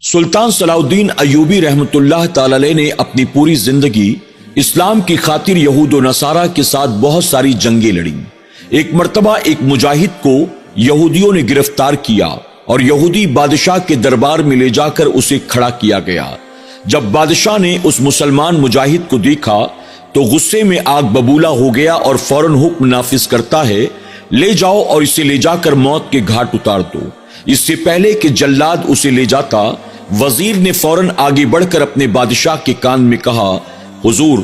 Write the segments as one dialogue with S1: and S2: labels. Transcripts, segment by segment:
S1: सुल्तान सलाउद्दीन अयूबी रहमतुल्लाह ताला अलैह ने अपनी पूरी जिंदगी इस्लाम की खातिर यहूद व नसारा के साथ बहुत सारी जंगें लड़ी। एक मर्तबा एक मुजाहिद को यहूदियों ने गिरफ्तार किया और यहूदी बादशाह के दरबार में ले जाकर उसे खड़ा किया गया। जब बादशाह ने उस मुसलमान मुजाहिद को देखा तो गुस्से में आग बबूला हो गया और फौरन हुक्म नाफिज करता है, ले जाओ और इसे ले जाकर मौत के घाट उतार दो। इससे पहले कि जल्लाद उसे ले जाता, वजीर ने फौरन आगे बढ़कर अपने बादशाह के कान में कहा, हुजूर,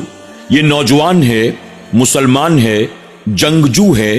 S1: ये नौजवान है, मुसलमान है, जंगजू है,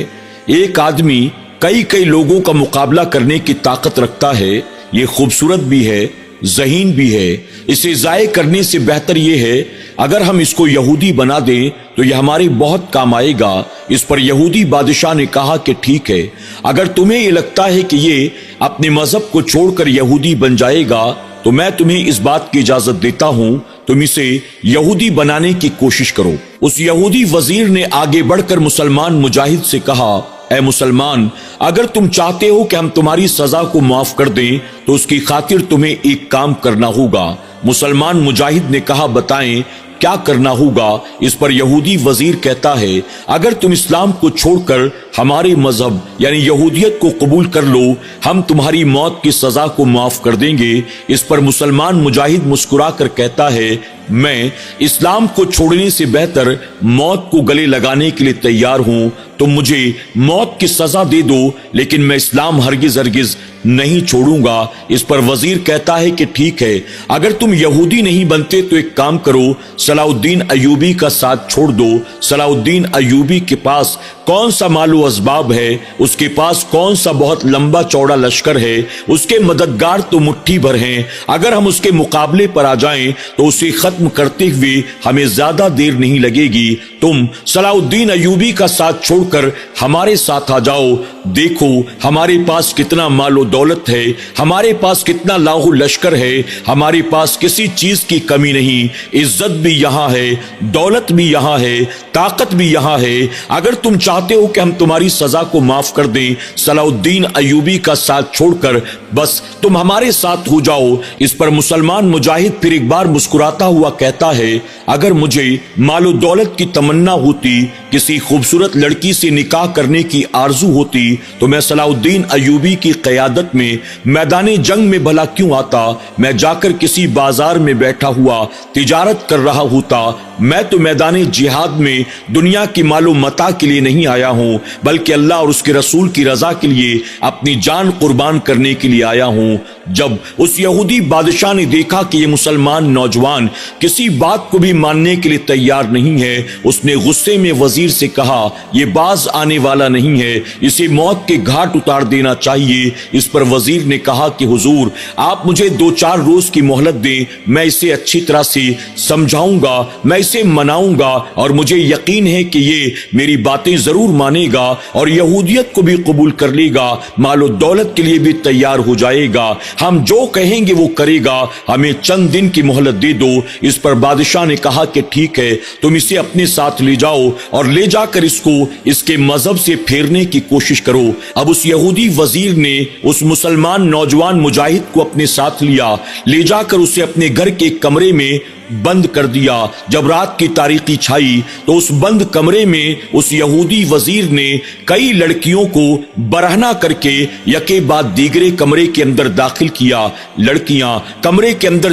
S1: एक आदमी कई कई लोगों का मुकाबला करने की ताकत रखता है, ये खूबसूरत भी है, ज़हीन भी है। इसे ज़ाये करने से बेहतर ये है अगर हम इसको यहूदी बना दें तो यह हमारे बहुत काम आएगा। इस पर यहूदी बादशाह ने कहा कि ठीक है, अगर तुम्हें ये लगता है कि ये अपने मजहब को छोड़कर यहूदी बन जाएगा तो मैं तुम्हें इस बात की इजाजत देता हूं, तुम इसे यहूदी बनाने की कोशिश करो। उस यहूदी वजीर ने आगे बढ़कर मुसलमान मुजाहिद से कहा, ऐ मुसलमान, अगर तुम चाहते हो कि हम तुम्हारी सजा को माफ कर दें तो उसकी खातिर तुम्हें एक काम करना होगा। मुसलमान मुजाहिद ने कहा, बताएं क्या करना होगा। इस पर यहूदी वजीर कहता है, अगर तुम इस्लाम को छोड़कर हमारे मजहब यानी यहूदियत को कबूल कर लो, हम तुम्हारी मौत की सजा को माफ कर देंगे। इस पर मुसलमान मुजाहिद मुस्कुरा कर कहता है, मैं इस्लाम को छोड़ने से बेहतर मौत को गले लगाने के लिए तैयार हूं। तुम मुझे मौत की सजा दे दो, लेकिन मैं इस्लाम हरगिज हरगिज नहीं छोड़ूंगा। इस पर वजीर कहता है कि ठीक है, अगर तुम यहूदी नहीं बनते तो एक काम करो, सलाउद्दीन अयूबी का साथ छोड़ दो। सलाउद्दीन अयूबी के पास कौन सा मालो असबाब है, उसके पास कौन सा बहुत लंबा चौड़ा लश्कर है, उसके मददगार तो मुट्ठी भर हैं। अगर हम उसके मुकाबले पर आ जाएं तो उसे खत्म करते हुए हमें ज्यादा देर नहीं लगेगी। तुम सलाउद्दीन अयूबी का साथ छोड़कर हमारे साथ आ जाओ। देखो हमारे पास कितना मालो दौलत है, हमारे पास कितना लाहौ लश्कर है, हमारे पास किसी चीज की कमी नहीं। इज्जत भी यहाँ है, दौलत भी यहाँ है, ताकत भी यहाँ है। अगर तुम चाहते हो कि हम तुम्हारी सजा को माफ कर दें, सलाउद्दीन अयूबी का साथ छोड़कर बस तुम हमारे साथ हो जाओ। इस पर मुसलमान मुजाहिद फिर एक बार मुस्कुराता हुआ कहता है, अगर मुझे मालो दौलत की तमन्ना होती, किसी खूबसूरत लड़की से निकाह करने की आरजू होती, तो मैं सलाउद्दीन अयूबी की क़यादत में मैदाने जंग में भला क्यों आता। मैं जाकर किसी बाजार में बैठा हुआ तिजारत कर रहा होता। मैं तो मैदाने जिहाद में दुनिया की मालो मता के लिए नहीं आया हूं, बल्कि अल्लाह और उसके रसूल की रजा के लिए अपनी जान कुर्बान करने के लिए आया हूं। जब उस यहूदी बादशाह ने देखा कि ये मुसलमान नौजवान किसी बात को भी मानने के लिए तैयार नहीं है, उसने गुस्से में वजीर से कहा, यह बाज आने वाला नहीं है, इसे मौत के घाट उतार देना चाहिए। इस पर वजीर ने कहा कि हुजूर, आप मुझे 2-4 रोज की मोहलत दें, मैं इसे अच्छी तरह से समझाऊंगा, मैं इसे मनाऊंगा और मुझे यकीन है कि ये मेरी बातें जरूर मानेगा और यहूदियत को भी कबूल कर लेगा, मालो दौलत के लिए भी तैयार हो जाएगा। हम जो कहेंगे वो करेगा, हमें चंद दिन की मोहलत दे दो। इस पर बादशाह ने कहा कि ठीक है, तुम इसे अपने साथ ले जाओ और ले जाकर इसको इसके मजहब से फेरने की कोशिश करो। अब उस यहूदी वजीर ने उस मुसलमान नौजवान मुजाहिद को अपने साथ लिया, ले जाकर उसे अपने घर के कमरे में बंद कर दिया। जब रात की तारीकी छाई तो उस बंद कमरे में उस यहूदी वजीर ने कई लड़कियों को बरहना करके यके बाद दीगरे कमरे के अंदर दाखिल किया। लड़कियां कमरे के अंदर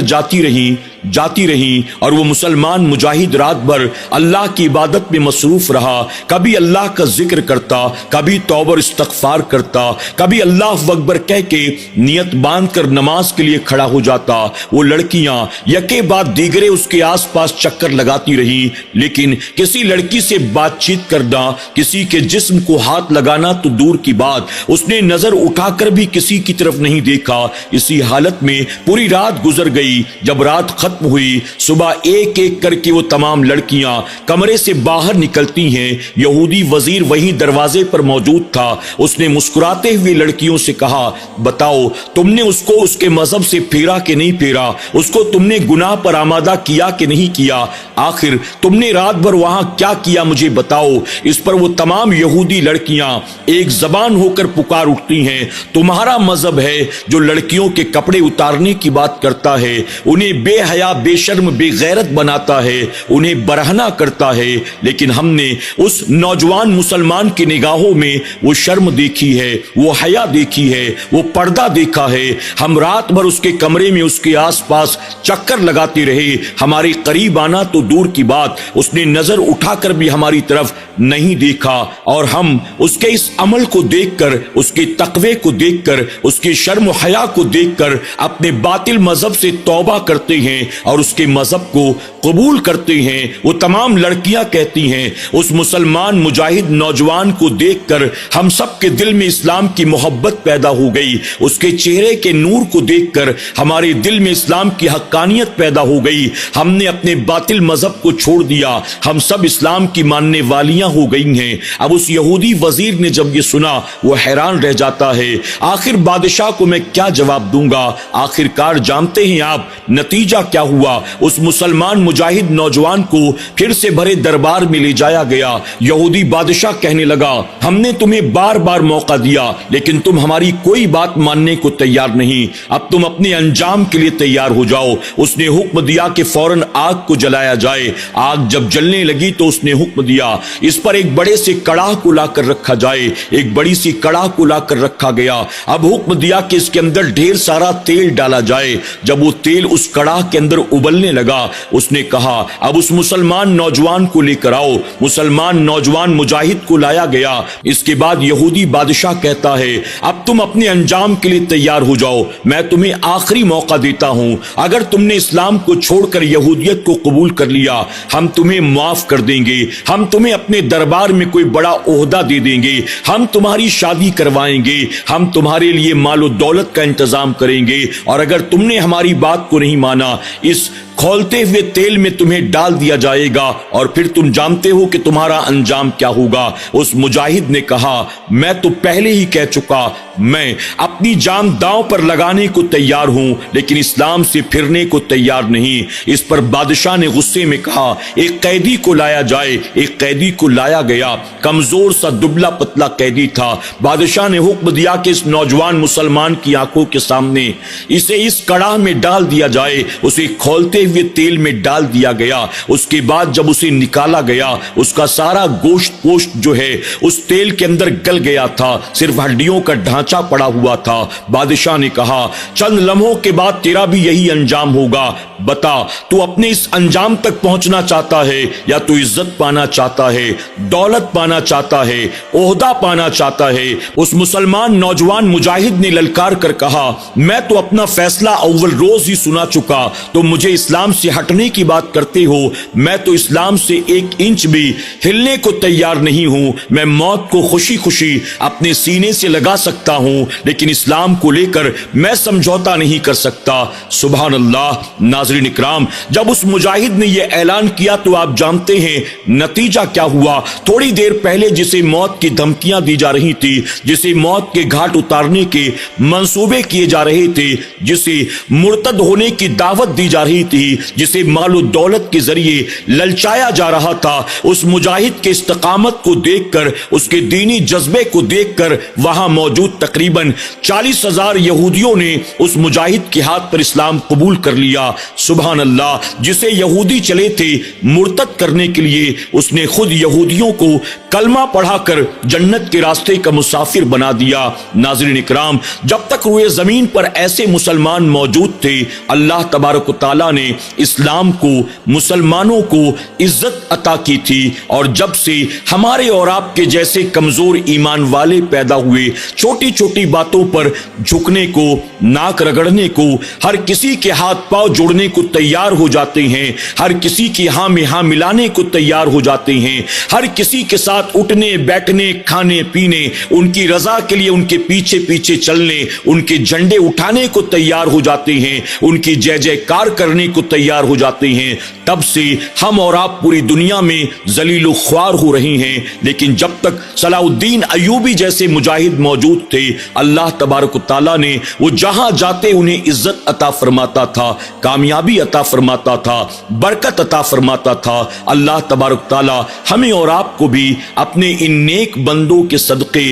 S1: जाती रहीं और वो मुसलमान मुजाहिद रात भर अल्लाह की इबादत में मसरूफ रहा। कभी अल्लाह का जिक्र करता, कभी तौबा और इस्तगफार करता, कभी अल्लाह अकबर कह के नियत बांध कर नमाज के लिए खड़ा हो जाता। वो लड़कियां यके बाद दीगरे उसके आसपास चक्कर लगाती रहीं, लेकिन किसी लड़की से बातचीत करना, किसी के जिस्म को हाथ लगाना तो दूर की बात, उसने नजर उठाकर भी किसी की तरफ नहीं देखा। इसी हालत में पूरी रात गुजर गई। जब रात खत्म खत्म हुई, सुबह एक एक करके वो तमाम लड़कियां कमरे से बाहर निकलती हैं। यहूदी वजीर वहीं दरवाजे पर मौजूद था। उसने मुस्कुराते हुए लड़कियों से कहा, बताओ तुमने उसको उसके मजहब से फेरा कि नहीं फेरा, उसको तुमने गुनाह पर आमादा किया कि नहीं किया, आखिर तुमने रात भर वहां क्या किया, मुझे बताओ। इस पर वो तमाम यहूदी लड़कियां एक जबान होकर पुकार उठती हैं, तुम्हारा मजहब है जो लड़कियों के कपड़े उतारने की बात करता है, उन्हें बेहया बेशर्म बेगैरत बनाता है, उन्हें बरहना करता है। लेकिन हमने उस नौजवान मुसलमान की निगाहों में वो शर्म देखी है, वो हया देखी है, वो पर्दा देखा है। हम रात भर उसके कमरे में उसके आसपास चक्कर लगाते रहे, हमारे करीब आना तो दूर की बात, उसने नजर उठाकर भी हमारी तरफ नहीं देखा। और हम उसके इस अमल को देखकर, उसके तकवे को देखकर, उसके शर्म हया को देखकर अपने बातिल मजहब से तौबा करते हैं और उसके मजहब को कबूल करते हैं। वो तमाम लड़कियां कहती हैं, उस मुसलमान मुजाहिद नौजवान को देखकर हम सब के दिल में इस्लाम की मोहब्बत पैदा हो गई, उसके चेहरे के नूर को देखकर हमारे दिल में इस्लाम की हक्कानियत पैदा हो गई, हमने अपने बातिल मजहब को छोड़ दिया, हम सब इस्लाम की मानने वालियां हो गई हैं। अब उस यहूदी वजीर ने जब ये सुना वो हैरान रह जाता है, आखिर बादशाह को मैं क्या जवाब दूंगा। आखिरकार जानते हैं आप नतीजा क्या हुआ, उस मुसलमान मुजाहिद नौजवान को फिर से भरे दरबार में ले जाया गया। यहूदी बादशाह कहने लगा, हमने तुम्हें बार बार मौका दिया लेकिन तुम हमारी कोई बात मानने को तैयार नहीं, अब तुम अपने अंजाम के लिए तैयार हो जाओ। उसने हुक्म दिया कि फौरन आग को जलाया जाए। आग जब जलने लगी तो उसने हुक्म दिया, इस पर एक बड़े से कड़ाह को लाकर रखा जाए। एक बड़ी सी कड़ाह को लाकर रखा गया। अब हुक्म दिया कि इसके अंदर ढेर सारा तेल डाला जाए। जब वो तेल उस कड़ाह के अंदर उबलने लगा, उसने कहा, अब उस मुसलमान नौजवान को लेकर आओ। मुसलमान नौजवान मुजाहिद को लाया गया। इसके बाद यहूदी बादशाह कहता है, अब तुम अपने अंजाम के लिए तैयार हो जाओ, मैं तुम्हें आखिरी मौका देता हूं, अगर तुमने इस्लाम को छोड़कर यहूदियत को कबूल कर लिया, हम तुम्हें माफ कर देंगे, हम तुम्हें अपने दरबार में कोई बड़ा ओहदा दे देंगे, हम तुम्हारी शादी करवाएंगे, हम तुम्हारे लिए मालो दौलत का इंतजाम करेंगे, और अगर तुमने हमारी बात को नहीं माना, इस खौलते हुए तेल में तुम्हें डाल दिया जाएगा और फिर तुम जानते हो कि तुम्हारा अंजाम क्या होगा। उस मुजाहिद ने कहा, मैं तो पहले ही कह चुका, मैं अपनी जान दांव पर लगाने को तैयार हूं लेकिन इस्लाम से फिरने को तैयार नहीं। इस पर बादशाह ने गुस्से में कहा, एक कैदी को लाया जाए। एक कैदी को लाया गया। कमजोर सा दुबला पतला कैदी था। बादशाह ने हुक्म दिया कि इस नौजवान मुसलमान की आंखों के सामने इसे इस कड़ाह में डाल दिया जाए। उसे खौलते हुए तेल में डाल दिया गया। उसके बाद जब उसे निकाला गया, उसका सारा गोश्त पोस्ट जो है उस तेल के अंदर गल गया था, सिर्फ हड्डियों का ढांचा पड़ा हुआ था। बादशाह ने कहा, चंद लम्हों के बाद तेरा भी यही अंजाम होगा, बता तू अपने इस अंजाम तक पहुंचना चाहता है या तू इज्जत पाना चाहता है, दौलत पाना चाहता है, ओहदा पाना चाहता है। उस मुसलमान नौजवान मुजाहिद ने ललकार कर कहा, मैं तो अपना फैसला अव्वल रोज ही सुना चुका, तो मुझे इस्लाम से हटने की बात करते हो। मैं तो इस्लाम से एक इंच भी हिलने को तैयार नहीं हूं। मैं मौत को खुशी खुशी अपने सीने से लगा सकता हूं लेकिन इस्लाम को लेकर मैं समझौता नहीं कर सकता। सुभान अल्लाह। नाज़रीन इकराम, जब उस मुजाहिद ने यह ऐलान किया तो आप जानते हैं नतीजा क्या हुआ। थोड़ी देर पहले जिसे मौत की धमकियां दी जा रही थी, जिसे मौत के घाट उतारने के मंसूबे किए जा रहे थे, जिसे मुर्तद होने की दावत दी जा रही थी, जिसे मालो दौलत के जरिए ललचाया जा रहा था, उस मुजाहिद के इस्तिकामत को देखकर, उसके दीनी जज्बे को देखकर वहां मौजूद तकरीबन 40,000 यहूदियों ने उस मुजाहिद के हाथ पर इस्लाम कबूल कर लिया। सुभान अल्लाह। जिसे यहूदी चले थे मुर्तद करने के लिए, उसने खुद यहूदियों को कलमा पढ़ाकर जन्नत के रास्ते का मुसाफिर बना दिया। नाज़रीन इकराम, जब तक रुए जमीन पर ऐसे मुसलमान मौजूद थे, अल्लाह तबारक व तआला ने इस्लाम को, मुसलमानों को इज्जत अता की थी। और जब से हमारे और आपके जैसे कमजोर ईमान वाले पैदा हुए, छोटी छोटी बातों पर झुकने को, नाक रगड़ने को, हर किसी के हाथ पांव जोड़ने ہونے کو تیار ہو جاتے ہیں، ہر کسی کی ہاں میں ہاں ملانے کو تیار ہو جاتے ہیں، ہر کسی کے ساتھ اٹھنے بیٹھنے کھانے پینے، ان کی رضا کے لیے ان کے پیچھے پیچھے چلنے، ان کے جھنڈے اٹھانے کو تیار ہو جاتے ہیں، ان کی جے جے کار کرنے کو تیار ہو جاتے ہیں۔ تب سے ہم اور آپ پوری دنیا میں ذلیل و خوار ہو رہے ہیں، لیکن جب تک صلاح الدین ایوبی جیسے مجاہد موجود تھے، اللہ تبارک و تعالیٰ نے وہ جہاں جاتے انہیں عزت عطا فرماتا تھا، کامیابی عطا فرماتا تھا، برکت عطا فرماتا تھا۔ اللہ تبارک تعالیٰ ہمیں اور آپ کو بھی اپنے ان نیک بندوں کے صدقے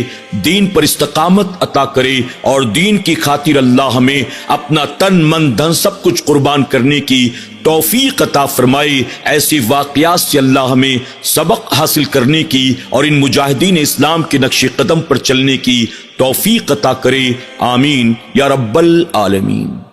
S1: دین پر استقامت عطا کرے، اور دین کی خاطر اللہ ہمیں اپنا تن من دھن سب کچھ قربان کرنے کی توفیق عطا فرمائے۔ ایسے واقعات سے اللہ ہمیں سبق حاصل کرنے کی اور ان مجاہدین اسلام کے نقش قدم پر چلنے کی توفیق عطا کرے، آمین یا رب العالمین۔